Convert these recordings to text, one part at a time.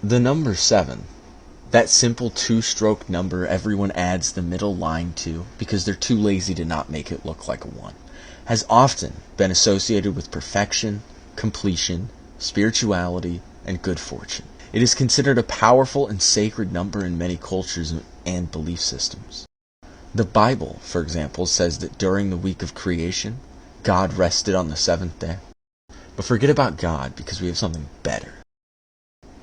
The number 7, that simple two-stroke number everyone adds the middle line to because they're too lazy to not make it look like a 1, has often been associated with perfection, completion, spirituality, and good fortune. It is considered a powerful and sacred number in many cultures and belief systems. The Bible, for example, says that during the week of creation, God rested on the 7th day. But forget about God because we have something better.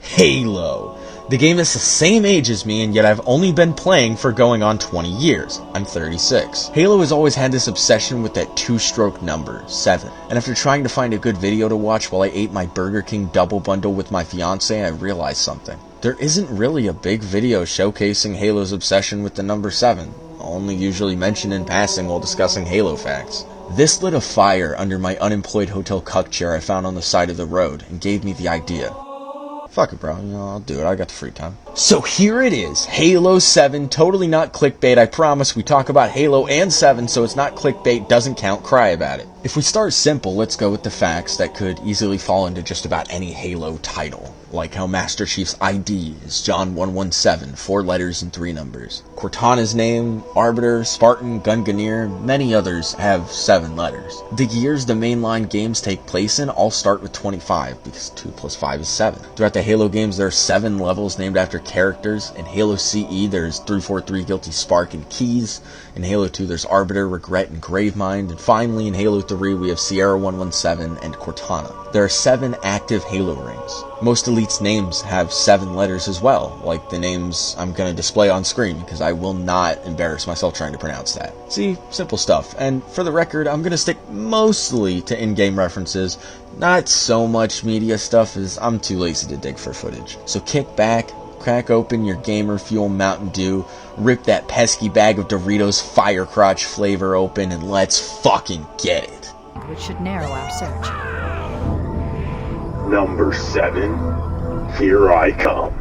Halo! The game is the same age as me, and yet I've only been playing for going on 20 years. I'm 36. Halo has always had this obsession with that two-stroke number, 7. And after trying to find a good video to watch while I ate my Burger King double bundle with my fiance, I realized something. There isn't really a big video showcasing Halo's obsession with the number 7, only usually mentioned in passing while discussing Halo facts. This lit a fire under my unemployed hotel cuck chair I found on the side of the road, and gave me the idea. Fuck it, bro. I'll do it. I got the free time. So here it is. Halo 7. Totally not clickbait. I promise. We talk about Halo and 7, so it's not clickbait. Doesn't count. Cry about it. If we start simple, let's go with the facts that could easily fall into just about any Halo title. Like how Master Chief's ID is John 117, 4 letters and 3 numbers. Cortana's name, Arbiter, Spartan, Gungnir, many others have 7 letters. The years the mainline games take place in all start with 25, because 2 plus 5 is 7. Throughout the Halo games, there are 7 levels named after characters. In Halo CE, there's 343, Guilty Spark, and Keys. In Halo 2, there's Arbiter, Regret, and Gravemind. And finally, in Halo 3, we have Sierra 117 and Cortana. There are 7 active Halo rings. Most elites' names have 7 letters as well, like the names I'm going to display on screen, because I will not embarrass myself trying to pronounce that. See, simple stuff. And for the record, I'm going to stick mostly to in-game references, not so much media stuff, as I'm too lazy to dig for footage. So kick back, crack open your Gamer Fuel Mountain Dew, rip that pesky bag of Doritos Fire Crotch flavor open, and let's fucking get it. Which should narrow our search. Number 7, here I come.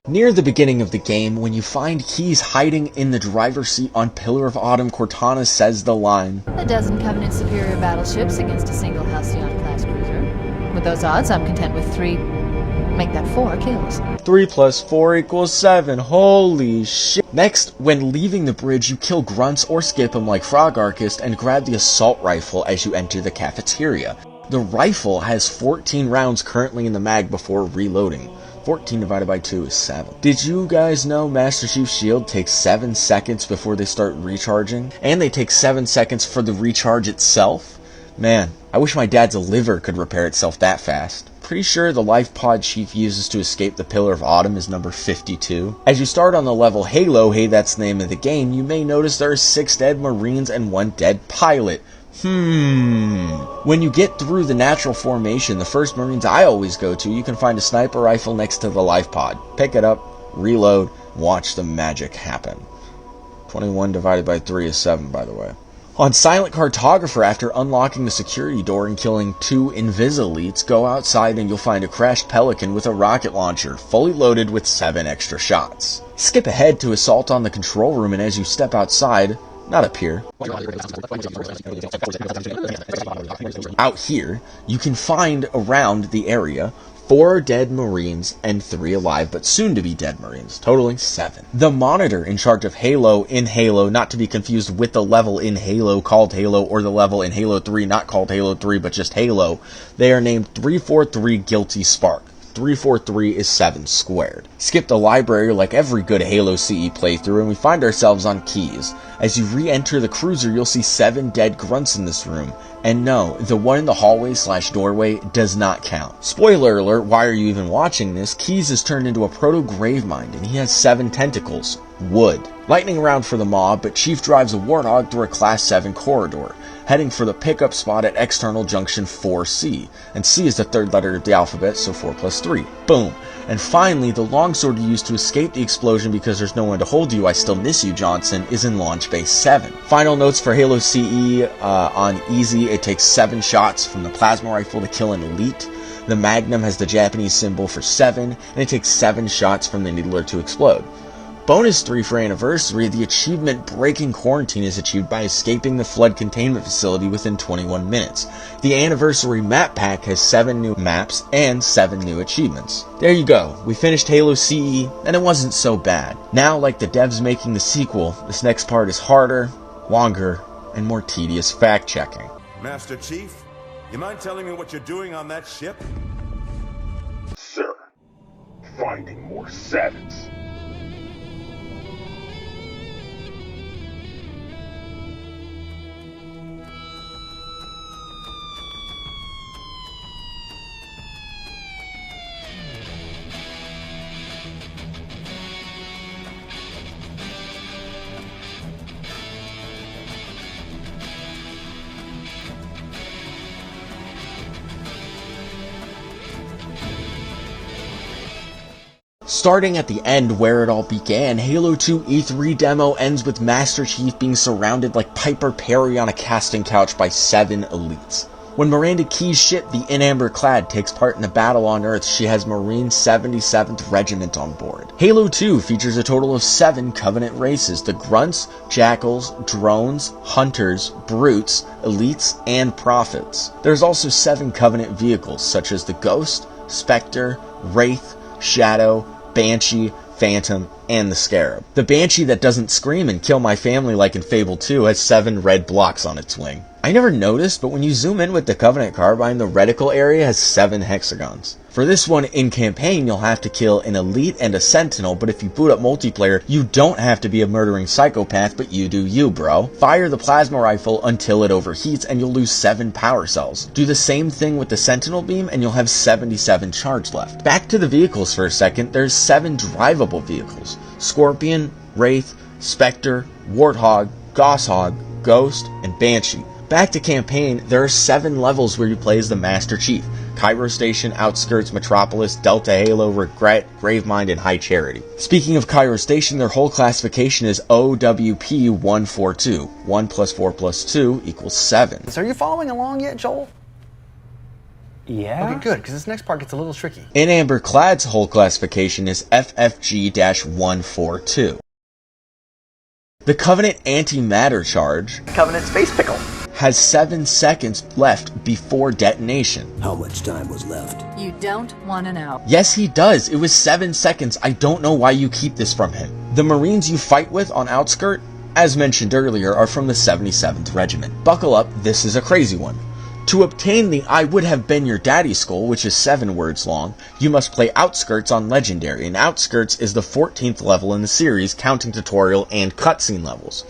Near the beginning of the game, when you find Keys hiding in the driver's seat on Pillar of Autumn, Cortana says the line, "A dozen Covenant superior battleships against a single Halcyon-class cruiser. With those odds, I'm content with 3, make that 4 kills. 3 plus 4 equals 7. Holy shit. Next, when leaving the bridge, you kill grunts or skip them like Frog Archist and grab the assault rifle as you enter the cafeteria. The rifle has 14 rounds currently in the mag before reloading. 14 divided by 2 is 7. Did you guys know Master Chief's shield takes 7 seconds before they start recharging? And they take 7 seconds for the recharge itself? Man, I wish my dad's liver could repair itself that fast. Pretty sure the life pod Chief uses to escape the Pillar of Autumn is number 52. As you start on the level Halo, hey, that's the name of the game, you may notice there are 6 dead Marines and 1 dead pilot. When you get through the natural formation, the first Marines I always go to, you can find a sniper rifle next to the life pod. Pick it up, reload, watch the magic happen. 21 divided by 3 is 7, by the way. On Silent Cartographer, after unlocking the security door and killing 2 Invis-Elites, go outside and you'll find a crashed Pelican with a rocket launcher, fully loaded with 7 extra shots. Skip ahead to Assault on the control room, and as you step outside, not up here, out here, you can find around the area 4 dead Marines and 3 alive but soon to be dead Marines, totaling 7. The monitor in charge of Halo in Halo, not to be confused with the level in Halo called Halo, or the level in Halo 3 not called Halo 3 but just Halo, they are named 343 Guilty Spark. 343 is 7 squared. Skip the library like every good Halo CE playthrough, and we find ourselves on Keys. As you re-enter the cruiser, you'll see 7 dead grunts in this room. And no, the one in the hallway/doorway does not count. Spoiler alert, why are you even watching this? Keys is turned into a proto-Gravemind, and he has 7 tentacles. wood. Lightning round for the mob, but Chief drives a Warthog through a Class 7 corridor, heading for the pickup spot at External Junction 4C, and C is the third letter of the alphabet, so 4 plus 3. Boom. And finally, the longsword you use to escape the explosion because there's no one to hold you, I still miss you, Johnson, is in Launch Base 7. Final notes for Halo CE, on easy, it takes 7 shots from the plasma rifle to kill an elite. The Magnum has the Japanese symbol for 7, and it takes 7 shots from the Needler to explode. Bonus 3 for Anniversary, the achievement Breaking Quarantine is achieved by escaping the Flood Containment Facility within 21 minutes. The Anniversary Map Pack has 7 new maps and 7 new achievements. There you go, we finished Halo CE, and it wasn't so bad. Now, like the devs making the sequel, this next part is harder, longer, and more tedious fact-checking. Master Chief, you mind telling me what you're doing on that ship? Sir, finding more sevens. Starting at the end where it all began, Halo 2 E3 demo ends with Master Chief being surrounded like Piper Perry on a casting couch by 7 elites. When Miranda Keyes' ship, the In Amber Clad, takes part in a battle on Earth, she has Marine 77th Regiment on board. Halo 2 features a total of 7 Covenant races: the Grunts, Jackals, Drones, Hunters, Brutes, Elites, and Prophets. There's also 7 Covenant vehicles, such as the Ghost, Spectre, Wraith, Shadow, Banshee, Phantom, and the Scarab. The Banshee that doesn't scream and kill my family like in Fable 2 has 7 red blocks on its wing. I never noticed, but when you zoom in with the Covenant Carbine, the reticle area has 7 hexagons. For this one, in campaign, you'll have to kill an elite and a sentinel, but if you boot up multiplayer, you don't have to be a murdering psychopath, but you do you, bro. Fire the plasma rifle until it overheats, and you'll lose 7 power cells. Do the same thing with the sentinel beam, and you'll have 77 charge left. Back to the vehicles for a second, there's 7 drivable vehicles: Scorpion, Wraith, Spectre, Warthog, Goshawk, Ghost, and Banshee. Back to campaign, there are 7 levels where you play as the Master Chief: Cairo Station, Outskirts, Metropolis, Delta Halo, Regret, Gravemind, and High Charity. Speaking of Cairo Station, their whole classification is OWP-142. 1 plus 4 plus 2 equals 7. So are you following along yet, Joel? Yeah? Okay, good, because this next part gets a little tricky. In Amber Clad's whole classification is FFG-142. The Covenant Antimatter Charge Covenant Space Pickle has 7 seconds left before detonation. How much time was left? You don't want to know. Yes, he does. It was 7 seconds. I don't know why you keep this from him. The Marines you fight with on Outskirt, as mentioned earlier, are from the 77th Regiment. Buckle up, this is a crazy one. To obtain the I Would Have Been Your Daddy skull, which is 7 words long, you must play Outskirts on Legendary, and Outskirts is the 14th level in the series, counting tutorial and cutscene levels.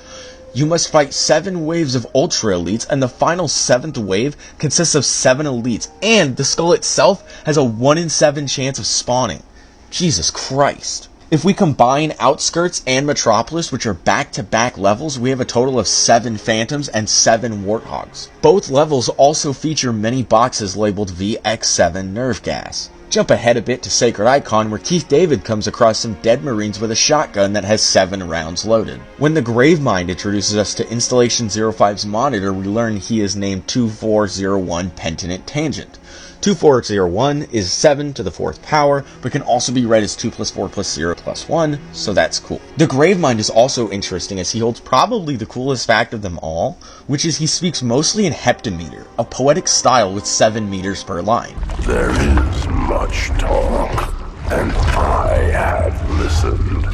You must fight 7 waves of Ultra Elites, and the final 7th wave consists of 7 Elites, and the skull itself has a 1 in 7 chance of spawning. Jesus Christ. If we combine Outskirts and Metropolis, which are back-to-back levels, we have a total of 7 Phantoms and 7 Warthogs. Both levels also feature many boxes labeled VX7 Nerve Gas. Jump ahead a bit to Sacred Icon, where Keith David comes across some dead Marines with a shotgun that has 7 rounds loaded. When the Gravemind introduces us to Installation 05's monitor, we learn he is named 2401 Pentinent Tangent. 2401 is 7 to the 4th power, but can also be read as 2 plus 4 plus 0 plus 1, so that's cool. The Gravemind is also interesting as he holds probably the coolest fact of them all, which is he speaks mostly in heptameter, a poetic style with 7 meters per line. There is much talk, and I have listened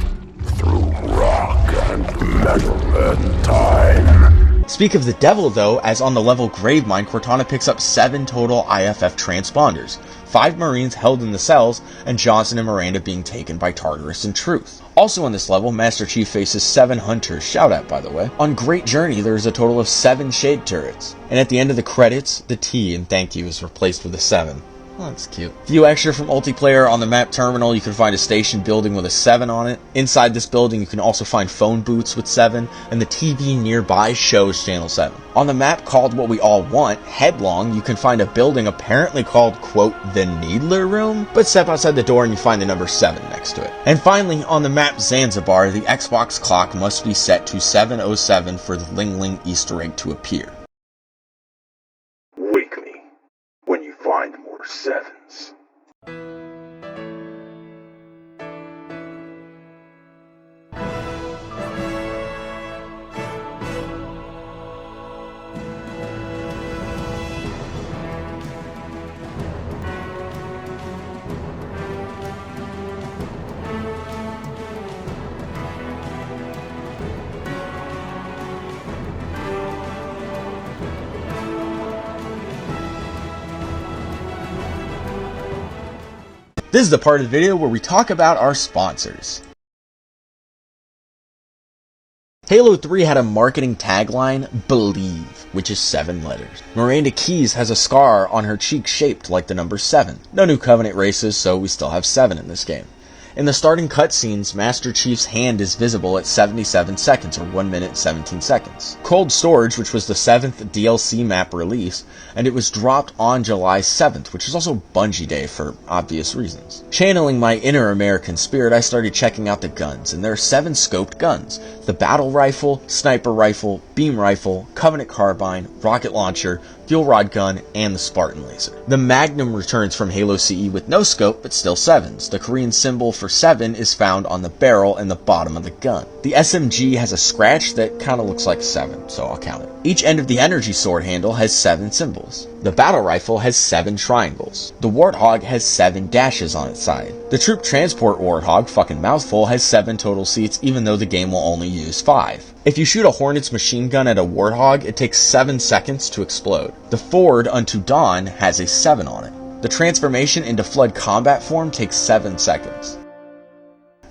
through rock and metal and time. Speak of the devil though, as on the level Gravemind, Cortana picks up 7 total IFF transponders, 5 Marines held in the cells, and Johnson and Miranda being taken by Tartarus and Truth. Also on this level, Master Chief faces 7 Hunters, shout out by the way. On Great Journey, there is a total of 7 Shade Turrets, and at the end of the credits, the T in thank you is replaced with a 7. Oh, that's cute. Few extra from multiplayer. On the map terminal, you can find a station building with a 7 on it. Inside this building, you can also find phone booths with 7, and the TV nearby shows Channel 7. On the map called What We All Want, Headlong, you can find a building apparently called, quote, the Needler Room, but step outside the door and you find the number 7 next to it. And finally, on the map Zanzibar, the Xbox clock must be set to 7:07 for the Ling Ling Easter egg to appear. Wake me when you find more 7s. This is the part of the video where we talk about our sponsors. Halo 3 had a marketing tagline, Believe, which is 7 letters. Miranda Keyes has a scar on her cheek shaped like the number 7. No new Covenant races, so we still have 7 in this game. In the starting cutscenes, Master Chief's hand is visible at 77 seconds, or 1 minute and 17 seconds. Cold Storage, which was the 7th DLC map release, and it was dropped on July 7th, which is also Bungie Day for obvious reasons. Channeling my inner American spirit, I started checking out the guns, and there are 7 scoped guns. The Battle Rifle, Sniper Rifle, Beam Rifle, Covenant Carbine, Rocket Launcher, Fuel Rod Gun, and the Spartan Laser. The Magnum returns from Halo CE with no scope, but still 7s. The Korean symbol for 7 is found on the barrel and the bottom of the gun. The SMG has a scratch that kinda looks like 7, so I'll count it. Each end of the energy sword handle has 7 symbols. The Battle Rifle has 7 triangles. The Warthog has 7 dashes on its side. The Troop Transport Warthog, fucking mouthful, has 7 total seats, even though the game will only use 5. If you shoot a Hornet's machine gun at a Warthog, it takes 7 seconds to explode. The Ford Unto Dawn has a 7 on it. The transformation into Flood combat form takes 7 seconds.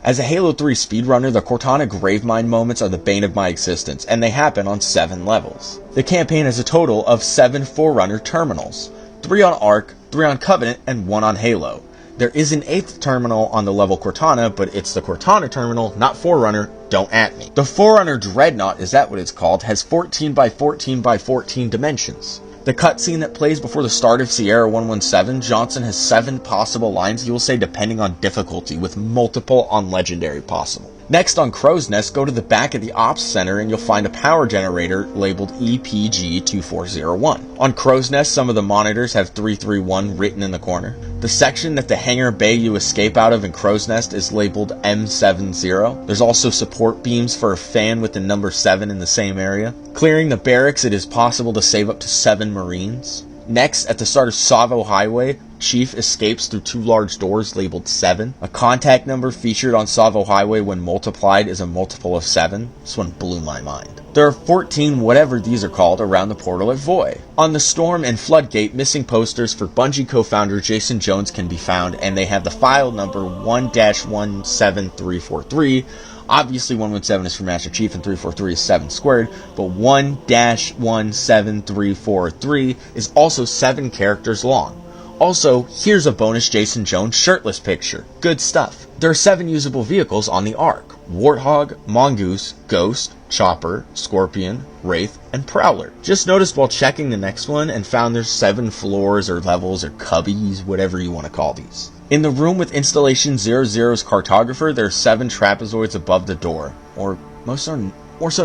As a Halo 3 speedrunner, the Cortana Gravemind moments are the bane of my existence, and they happen on 7 levels. The campaign has a total of 7 Forerunner terminals, 3 on Ark, 3 on Covenant, and 1 on Halo. There is an 8th terminal on the level Cortana, but it's the Cortana terminal, not Forerunner, don't at me. The Forerunner Dreadnought, is that what it's called, has 14 by 14 by 14 dimensions. The cutscene that plays before the start of Sierra 117, Johnson has 7 possible lines he will say depending on difficulty, with multiple on Legendary possible. Next, on Crow's Nest, go to the back of the Ops Center and you'll find a power generator labeled EPG2401. On Crow's Nest, some of the monitors have 331 written in the corner. The section that the hangar bay you escape out of in Crow's Nest is labeled M70. There's also support beams for a fan with the number 7 in the same area. Clearing the barracks, it is possible to save up to 7 Marines. Next, at the start of Savo Highway, Chief escapes through 2 large doors labeled 7. A contact number featured on Savo Highway when multiplied is a multiple of 7. This one blew my mind. There are 14 whatever these are called around the portal at Voy. On the Storm and Floodgate, missing posters for Bungie co-founder Jason Jones can be found, and they have the file number 1-17343. Obviously 117 is for Master Chief and 343 is 7 squared, but 1-17343 is also 7 characters long. Also, here's a bonus Jason Jones shirtless picture. Good stuff. There are 7 usable vehicles on the Ark: Warthog, Mongoose, Ghost, Chopper, Scorpion, Wraith, and Prowler. Just noticed while checking the next one and found there's 7 floors or levels or cubbies, whatever you want to call these. In the room with Installation 00's cartographer, there are 7 trapezoids above the door, or more so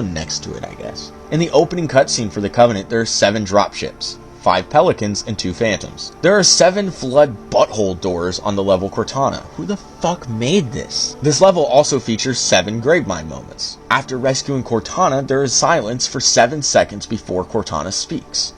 next to it, I guess. In the opening cutscene for the Covenant, there are 7 dropships, 5 Pelicans, and 2 Phantoms. There are 7 Flood butthole doors on the level Cortana. Who the fuck made this? This level also features 7 Gravemind moments. After rescuing Cortana, there is silence for 7 seconds before Cortana speaks.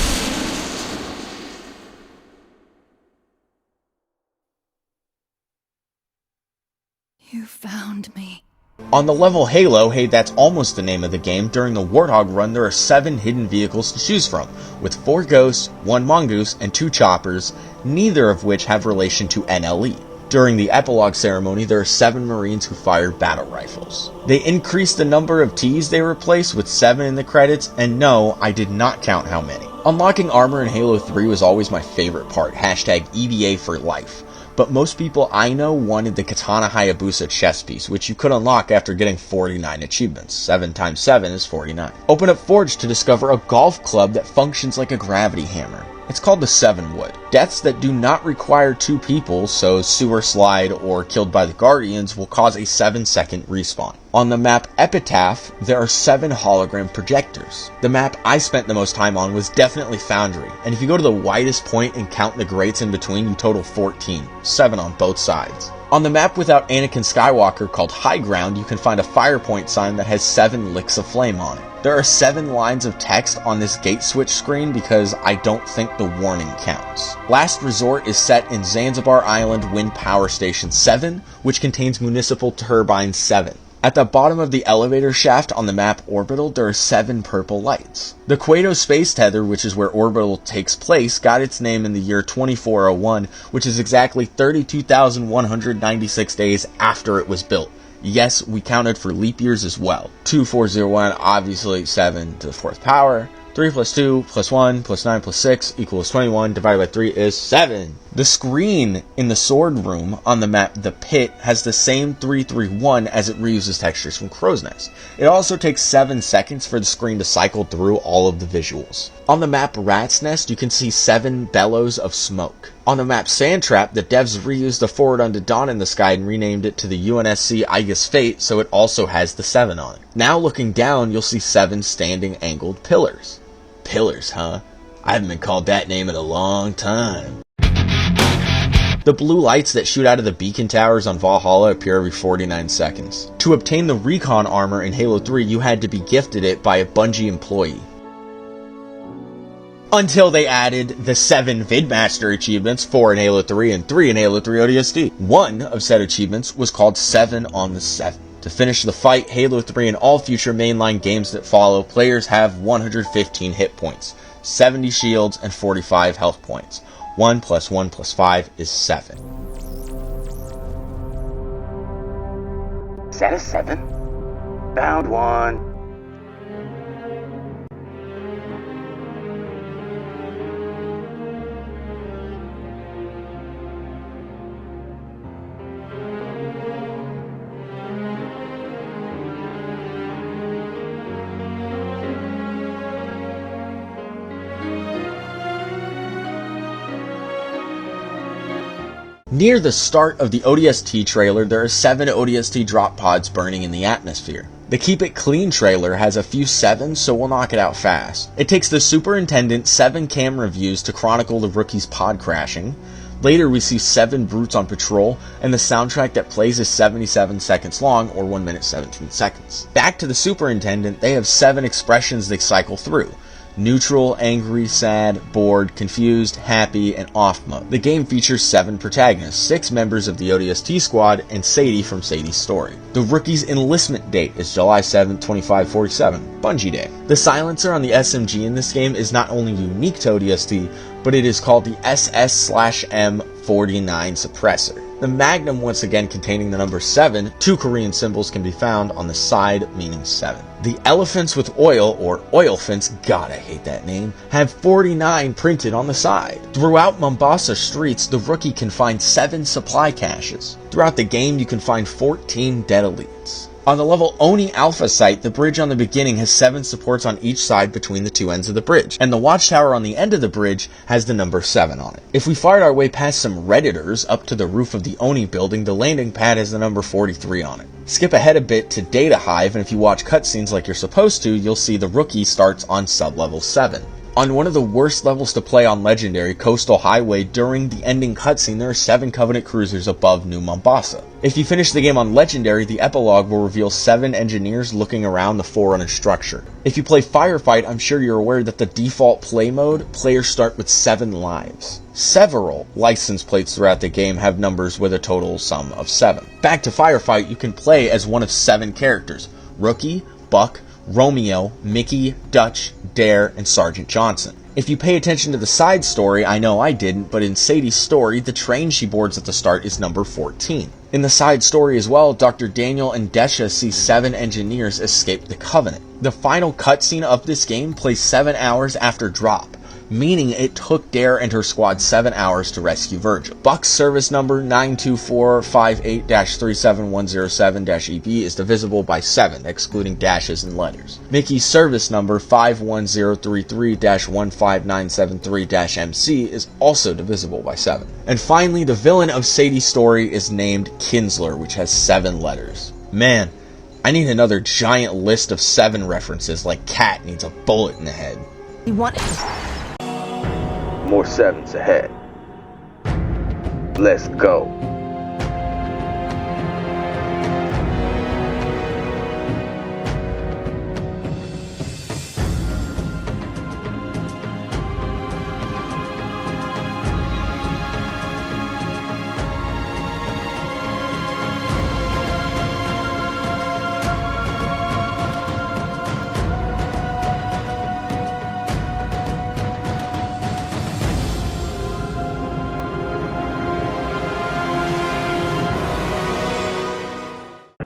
You found me. On the level Halo, hey, that's almost the name of the game, during the Warthog run there are 7 hidden vehicles to choose from, with 4 Ghosts, 1 Mongoose, and 2 Choppers, neither of which have relation to NLE. During the epilogue ceremony, there are 7 Marines who fire battle rifles. They increased the number of Ts they replaced with 7 in the credits, and no, I did not count how many. Unlocking armor in Halo 3 was always my favorite part, hashtag EVA for life. But most people I know wanted the Katana Hayabusa chest piece, which you could unlock after getting 49 achievements. 7 times 7 is 49. Open up Forge to discover a golf club that functions like a gravity hammer. It's called the 7-Wood. Deaths that do not require 2 people, so sewer slide or killed by the Guardians, will cause a 7-second respawn. On the map Epitaph, there are 7 hologram projectors. The map I spent the most time on was definitely Foundry, and if you go to the widest point and count the grates in between, you total 14, 7 on both sides. On the map without Anakin Skywalker called High Ground, you can find a firepoint sign that has 7 licks of flame on it. There are 7 lines of text on this gate switch screen because I don't think the warning counts. Last Resort is set in Zanzibar Island Wind Power Station 7, which contains Municipal Turbine 7. At the bottom of the elevator shaft on the map Orbital, there are 7 purple lights. The Quato Space Tether, which is where Orbital takes place, got its name in the year 2401, which is exactly 32,196 days after it was built. Yes, we counted for leap years as well. 2401, obviously 7 to the 4th power. 3 plus 2 plus 1 plus 9 plus 6 equals 21 divided by 3 is 7. The screen in the sword room on the map The Pit has the same 331 as it reuses textures from Crow's Nest. It also takes 7 seconds for the screen to cycle through all of the visuals. On the map Rat's Nest, you can see 7 bellows of smoke. On the map Sandtrap, the devs reused the Forward Unto Dawn in the Sky and renamed it to the UNSC Aegis Fate, so it also has the 7 on it. Now looking down, you'll see 7 standing angled pillars. Pillars, huh? I haven't been called that name in a long time. The blue lights that shoot out of the beacon towers on Valhalla appear every 49 seconds. To obtain the recon armor in Halo 3, you had to be gifted it by a Bungie employee. Until they added the 7 Vidmaster achievements, 4 in Halo 3 and 3 in Halo 3 ODST. One of said achievements was called 7 on the 7. To finish the fight, Halo 3 and all future mainline games that follow, players have 115 hit points, 70 shields, and 45 health points. 1 plus 1 plus 5 is 7. Is that a 7? Found one. Near the start of the ODST trailer, there are 7 ODST drop pods burning in the atmosphere. The Keep It Clean trailer has a few 7s, so we'll knock it out fast. It takes the Superintendent 7 camera views to chronicle the rookie's pod crashing. Later we see 7 brutes on patrol, and the soundtrack that plays is 77 seconds long, or 1 minute 17 seconds. Back to the Superintendent, they have 7 expressions they cycle through. Neutral, angry, sad, bored, confused, happy, and off mode. The game features 7 protagonists, 6 members of the ODST squad, and Sadie from Sadie's story. The rookie's enlistment date is July 7, 2547, Bungie Day. The silencer on the SMG in this game is not only unique to ODST, but it is called the SS/M49 suppressor. The Magnum, once again containing the number 7, 2 Korean symbols can be found on the side meaning 7. The Elephants with Oil, or Oilphants, God I hate that name, have 49 printed on the side. Throughout Mombasa streets, the rookie can find 7 supply caches. Throughout the game, you can find 14 dead elites. On the level Oni Alpha site, the bridge on the beginning has 7 supports on each side between the 2 ends of the bridge, and the watchtower on the end of the bridge has the number 7 on it. If we fired our way past some Redditors up to the roof of the Oni building, the landing pad has the number 43 on it. Skip ahead a bit to Data Hive, and if you watch cutscenes like you're supposed to, you'll see the rookie starts on sub-level 7. On one of the worst levels to play on Legendary, Coastal Highway, during the ending cutscene, there are 7 Covenant cruisers above New Mombasa. If you finish the game on Legendary, the epilogue will reveal 7 engineers looking around the Forerunner structure. If you play Firefight, I'm sure you're aware that the default play mode, players start with 7 lives. Several license plates throughout the game have numbers with a total sum of 7. Back to Firefight, you can play as one of 7 characters: Rookie, Buck, Romeo, Mickey, Dutch, Dare, and Sergeant Johnson. If you pay attention to the side story, I know I didn't, but in Sadie's story, the train she boards at the start is number 14. In the side story as well, Dr. Daniel and Desha see 7 engineers escape the Covenant. The final cutscene of this game plays 7 hours after drop, meaning it took Dare and her squad 7 hours to rescue Virgil. Buck's service number 92458-37107-EB is divisible by 7, excluding dashes and letters. Mickey's service number 51033-15973-MC is also divisible by 7. And finally, the villain of Sadie's story is named Kinsler, which has 7 letters. Man, I need another giant list of 7 references like Cat needs a bullet in the head. You want... More 7s ahead. Let's go.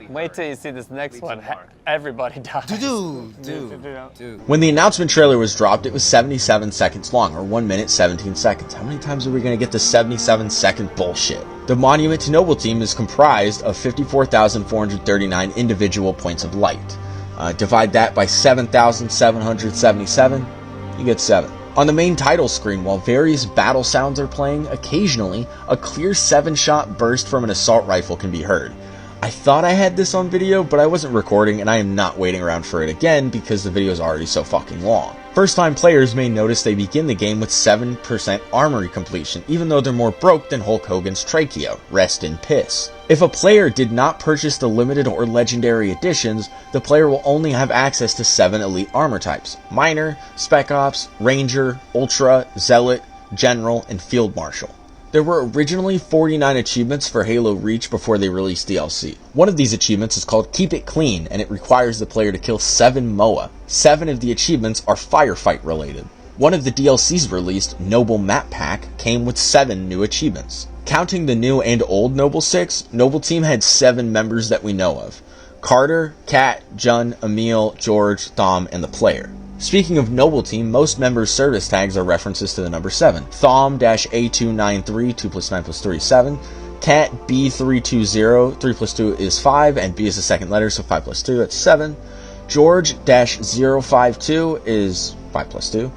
Wait till you see this next one. Everybody dies. When the announcement trailer was dropped, it was 77 seconds long, or 1 minute 17 seconds. How many times are we going to get the 77-second bullshit? The Monument to Noble team is comprised of 54,439 individual points of light. Divide that by 7,777, you get 7. On the main title screen, while various battle sounds are playing, occasionally a clear 7-shot burst from an assault rifle can be heard. I thought I had this on video, but I wasn't recording, and I am not waiting around for it again because the video is already so fucking long. First-time players may notice they begin the game with 7% armory completion, even though they're more broke than Hulk Hogan's trachea. Rest in piss. If a player did not purchase the limited or legendary editions, the player will only have access to 7 elite armor types: Minor, Spec Ops, Ranger, Ultra, Zealot, General, and Field Marshal. There were originally 49 achievements for Halo Reach before they released DLC. One of these achievements is called Keep It Clean, and it requires the player to kill 7 MOA. 7 of the achievements are firefight related. One of the DLCs released, Noble Map Pack, came with 7 new achievements. Counting the new and old Noble 6, Noble Team had 7 members that we know of: Carter, Kat, Jun, Emil, George, Thom, and the player. Speaking of Noble Team, most members' service tags are references to the number 7. Thom-A293, 2 plus 9 plus 3 is 7. Cat B320, 3 plus 2 is 5, and B is the second letter, so 5 plus 2, that's 7. George-052 is 5 plus 2.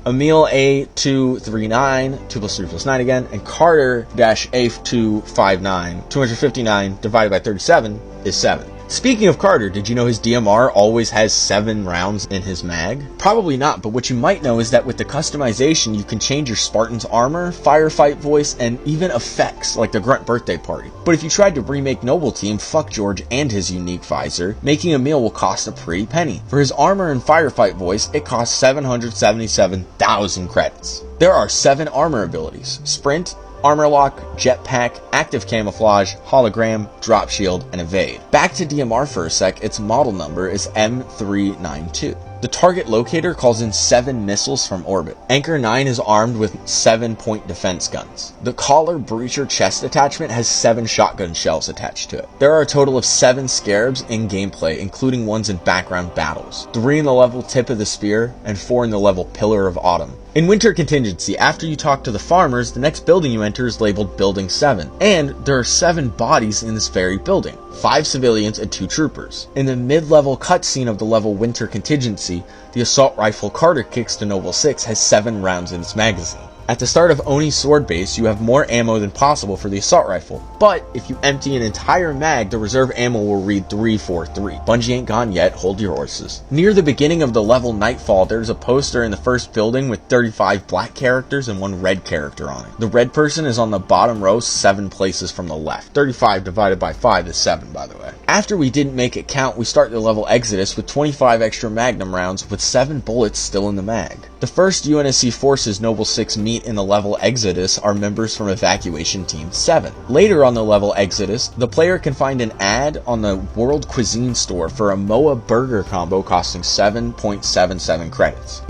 Emil A239, 2 plus 3 plus 9 again, and Carter-A259, 259 divided by 37 is 7. Speaking of Carter, did you know his DMR always has 7 rounds in his mag? Probably not, but what you might know is that with the customization, you can change your Spartan's armor, firefight voice, and even effects like the Grunt birthday party. But if you tried to remake Noble Team, fuck George and his unique visor, making Emil will cost a pretty penny. For his armor and firefight voice, it costs 777,000 credits. There are 7 armor abilities: Sprint, Armor Lock, Jetpack, Active Camouflage, Hologram, Drop Shield, and Evade. Back to DMR for a sec, its model number is M392. The target locator calls in 7 missiles from orbit. Anchor 9 is armed with 7-point defense guns. The Collar Breacher chest attachment has 7 shotgun shells attached to it. There are a total of 7 Scarabs in gameplay, including ones in background battles. 3 in the level Tip of the Spear, and 4 in the level Pillar of Autumn. In Winter Contingency, after you talk to the farmers, the next building you enter is labeled Building 7. And there are 7 bodies in this very building. 5 civilians and 2 troopers. In the mid-level cutscene of the level Winter Contingency, the assault rifle Carter kicks to Noble 6 has 7 rounds in its magazine. At the start of Oni's sword base, you have more ammo than possible for the assault rifle, but if you empty an entire mag, the reserve ammo will read 343. Bungie ain't gone yet, hold your horses. Near the beginning of the level Nightfall, there's a poster in the first building with 35 black characters and 1 red character on it. The red person is on the bottom row 7 places from the left. 35 divided by 5 is 7, by the way. After we didn't make it count, we start the level Exodus with 25 extra magnum rounds with 7 bullets still in the mag. The first UNSC Forces Noble 6 meet in the level Exodus are members from Evacuation Team 7. Later on the level Exodus, the player can find an ad on the World Cuisine store for a MOA burger combo costing 7.77 credits.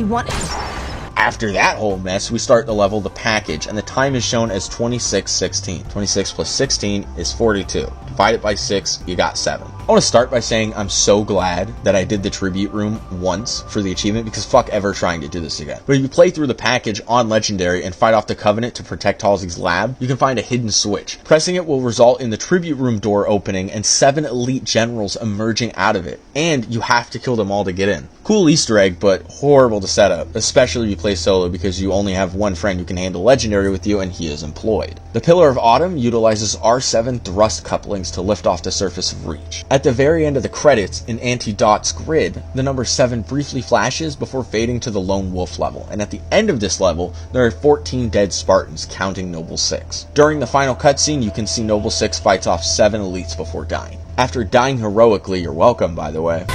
After that whole mess, we start the level The Package, and the time is shown as 26:16. 26 plus 16 is 42. Divide it by 6, you got 7. I want to start by saying I'm so glad that I did the tribute room once for the achievement, because fuck ever trying to do this again. But if you play through the package on Legendary and fight off the Covenant to protect Halsey's lab, you can find a hidden switch. Pressing it will result in the tribute room door opening and 7 elite generals emerging out of it, and you have to kill them all to get in. Cool Easter egg, but horrible to set up, especially if you play solo because you only have one friend who can handle Legendary with you and he is employed. The Pillar of Autumn utilizes R7 thrust couplings to lift off the surface of Reach. At the very end of the credits, in Anti-Dot's grid, the number 7 briefly flashes before fading to the Lone Wolf level, and at the end of this level, there are 14 dead Spartans, counting Noble 6. During the final cutscene, you can see Noble 6 fights off 7 elites before dying. After dying heroically, you're welcome, by the way.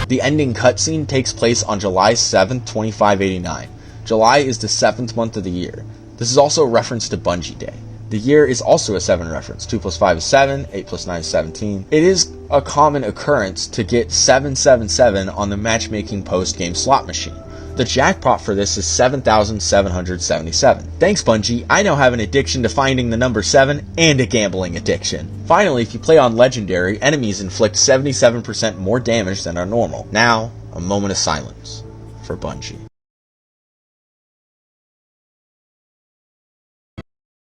The ending cutscene takes place on July 7th, 2589. July is the 7th month of the year. This is also a reference to Bungie Day. The year is also a 7 reference. 2 plus 5 is 7, 8 plus 9 is 17. It is a common occurrence to get 777 on the matchmaking post-game slot machine. The jackpot for this is 7,777. Thanks, Bungie. I now have an addiction to finding the number 7 and a gambling addiction. Finally, if you play on Legendary, enemies inflict 77% more damage than are normal. Now, a moment of silence for Bungie.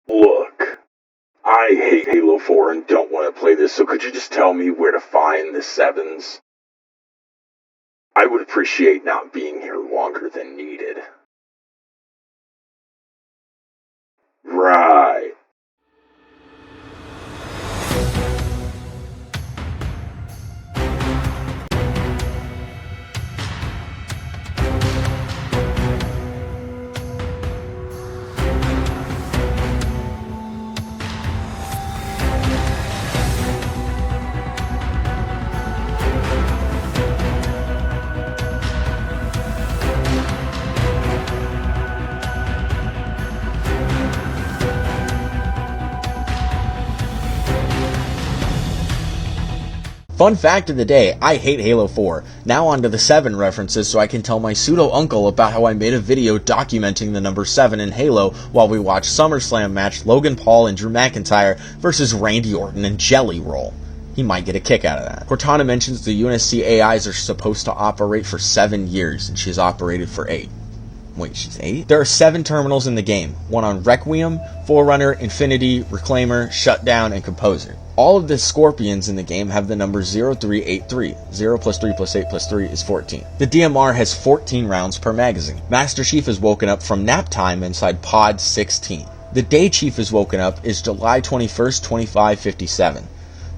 Look, I hate Halo 4 and don't want to play this, so could you just tell me where to find the 7s? I would appreciate not being here longer than needed. Right. Fun fact of the day, I hate Halo 4. Now on to the 7 references so I can tell my pseudo-uncle about how I made a video documenting the number 7 in Halo while we watched SummerSlam match Logan Paul and Drew McIntyre versus Randy Orton and Jelly Roll. He might get a kick out of that. Cortana mentions the UNSC AIs are supposed to operate for 7 years, and she's operated for 8. Wait, she's 8? There are 7 terminals in the game. One on Requiem, Forerunner, Infinity, Reclaimer, Shutdown, and Composer. All of the Scorpions in the game have the number 0383. 0 plus 3 plus 8 plus 3 is 14. The DMR has 14 rounds per magazine. Master Chief is woken up from nap time inside Pod 16. The day Chief is woken up is July 21st, 2557.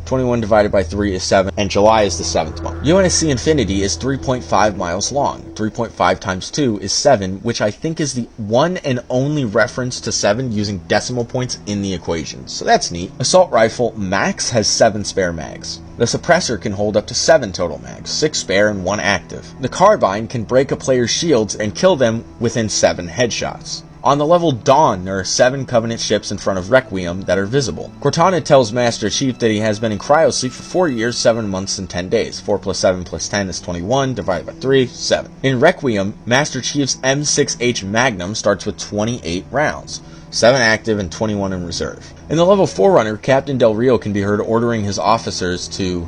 21 divided by 3 is 7, and July is the 7th month. UNSC Infinity is 3.5 miles long. 3.5 times 2 is 7, which I think is the one and only reference to 7 using decimal points in the equation, so that's neat. Assault Rifle Max has 7 spare mags. The Suppressor can hold up to 7 total mags, 6 spare and 1 active. The Carbine can break a player's shields and kill them within 7 headshots. On the level Dawn, there are 7 Covenant ships in front of Requiem that are visible. Cortana tells Master Chief that he has been in cryosleep for 4 years, 7 months, and 10 days. 4 plus 7 plus 10 is 21, divided by 3, 7. In Requiem, Master Chief's M6H Magnum starts with 28 rounds. 7 active and 21 in reserve. In the level Forerunner, Captain Del Rio can be heard ordering his officers to...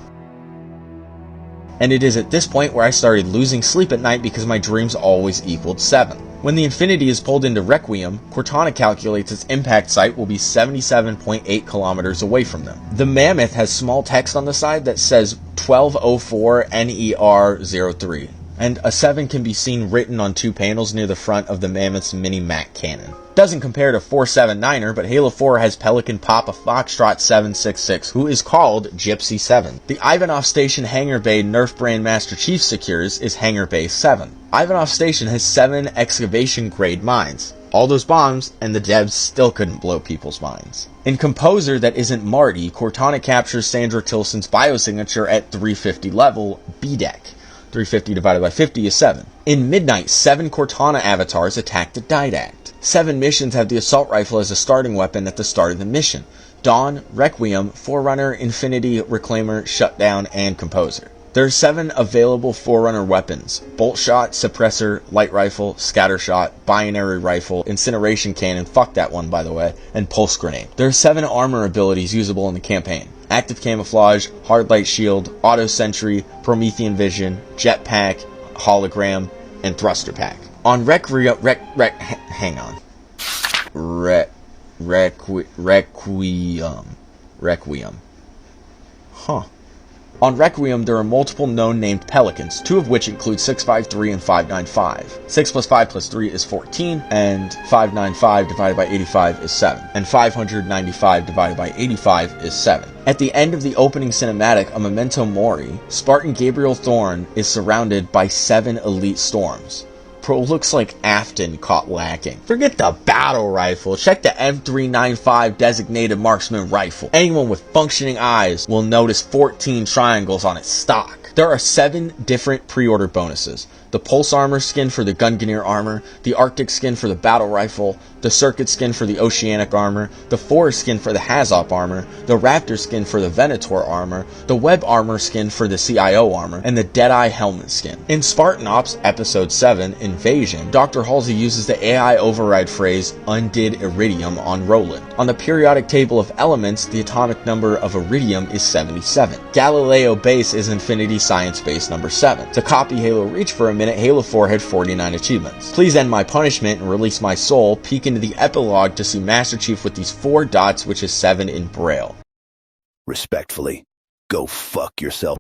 And it is at this point where I started losing sleep at night because my dreams always equaled 7. When the Infinity is pulled into Requiem, Cortana calculates its impact site will be 77.8 kilometers away from them. The Mammoth has small text on the side that says 1204 NER03. and a 7 can be seen written on 2 panels near the front of the Mammoth's mini-Mac cannon. Doesn't compare to 479er, but Halo 4 has Pelican Papa Foxtrot 766, who is called Gypsy 7. The Ivanov Station Hangar Bay Nerf brand Master Chief secures is Hangar Bay 7. Ivanov Station has 7 excavation-grade mines. All those bombs, and the devs still couldn't blow people's minds. In Composer that isn't Marty, Cortana captures Sandra Tilson's biosignature at 350 level, B-Deck. 350 divided by 50 is 7. In Midnight, 7 Cortana avatars attack the Didact. 7 missions have the assault rifle as a starting weapon at the start of the mission. Dawn, Requiem, Forerunner, Infinity, Reclaimer, Shutdown, and Composer. There are 7 available Forerunner weapons: Bolt Shot, Suppressor, Light Rifle, Scatter Shot, Binary Rifle, Incineration Cannon, fuck that one by the way, and Pulse Grenade. There are 7 armor abilities usable in the campaign: Active Camouflage, Hard Light Shield, Auto Sentry, Promethean Vision, Jetpack, Hologram, and Thruster Pack. On Requiem. On Requiem, there are multiple known named Pelicans, 2 of which include 653 and 595. 6 plus 5 plus 3 is 14, and 595 divided by 85 is 7, and 595 divided by 85 is 7. At the end of the opening cinematic, a Memento Mori, Spartan Gabriel Thorne is surrounded by 7 elite storms. Bro, looks like Afton caught lacking. Forget the battle rifle. Check the M395 designated marksman rifle. Anyone with functioning eyes will notice 14 triangles on its stock. There are 7 different pre-order bonuses: the Pulse Armor skin for the Gungnir armor, the Arctic skin for the battle rifle, the Circuit skin for the Oceanic armor, the Forest skin for the Hazop armor, the Raptor skin for the Venator armor, the Web armor skin for the CIO armor, and the Deadeye helmet skin. In Spartan Ops Episode 7, Invasion, Dr. Halsey uses the AI override phrase "undid iridium" on Roland. On the periodic table of elements, the atomic number of iridium is 77. Galileo Base is Infinity Science Base number 7. To copy Halo Reach for a minute, Halo 4 had 49 achievements. Please end my punishment and release my soul. Peek into the epilogue to see Master Chief with these 4 dots, which is 7 in Braille. Respectfully, go fuck yourself.